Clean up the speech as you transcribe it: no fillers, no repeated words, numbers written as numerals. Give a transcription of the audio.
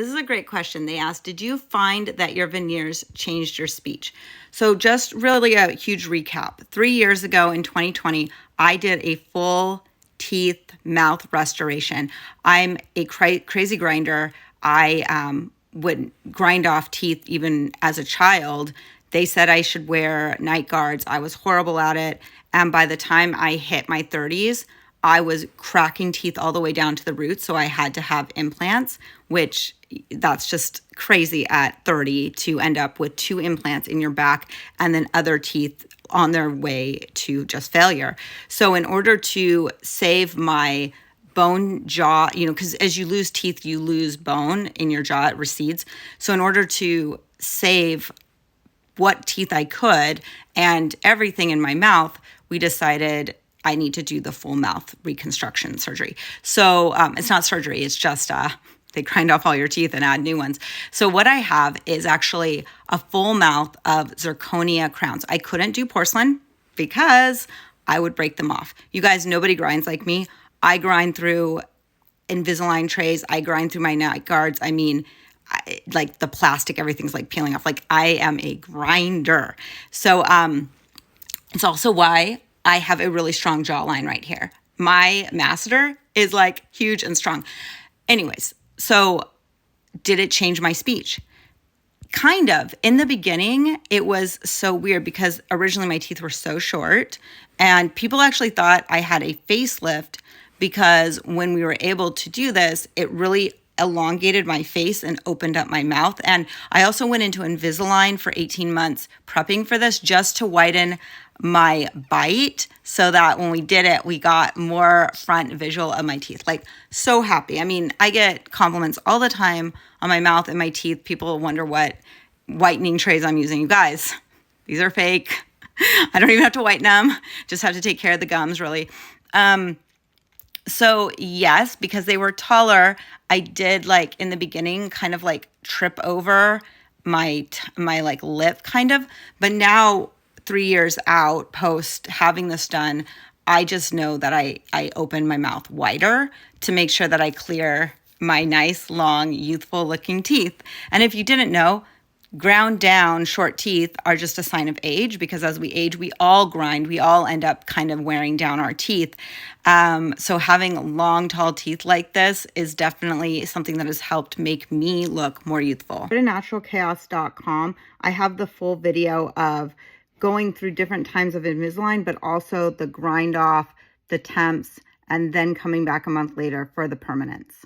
This is a great question. They asked, did you find that your veneers changed your speech? So just really a huge recap. 3 years ago in 2020, I did a full teeth mouth restoration. I'm a crazy grinder. I would grind off teeth even as a child. They said I should wear night guards. I was horrible at it. And by the time I hit my 30s, I was cracking teeth all the way down to the roots. So I had to have implants, which that's just crazy at 30 to end up with 2 implants in your back and then other teeth on their way to just failure. So in order to save my bone jaw, because as you lose teeth, you lose bone in your jaw, it recedes. So in order to save what teeth I could and everything in my mouth, we decided I need to do the full mouth reconstruction surgery. So it's not surgery, it's just they grind off all your teeth and add new ones. So what I have is actually a full mouth of Zirconia Crowns. I couldn't do porcelain because I would break them off. You guys, nobody grinds like me. I grind through Invisalign trays. I grind through my night guards. I mean, like the plastic, everything's like peeling off. Like I am a grinder. So it's also why I have a really strong jawline right here. My masseter is like huge and strong. Anyways, so did it change my speech? Kind of. In the beginning, it was so weird because originally my teeth were so short and people actually thought I had a facelift because when we were able to do this, it really elongated my face and opened up my mouth. And I also went into Invisalign for 18 months prepping for this just to widen my bite so that when we did it, we got more front visual of my teeth. Like, so happy. I mean, I get compliments all the time on my mouth and my teeth. People wonder what whitening trays I'm using. You guys, these are fake. I don't even have to whiten them. Just have to take care of the gums, really. So yes, because they were taller, I did like in the beginning kind of like trip over my like lip kind of, but now 3 years out post having this done, I just know that I open my mouth wider to make sure that I clear my nice, long, youthful looking teeth. And if you didn't know, ground down short teeth are just a sign of age because as we age, we all grind. We all end up kind of wearing down our teeth. So having long, tall teeth like this is definitely something that has helped make me look more youthful. Go to naturalchaos.com. I have the full video of going through different times of Invisalign, but also the grind off, the temps, and then coming back a month later for the permanents.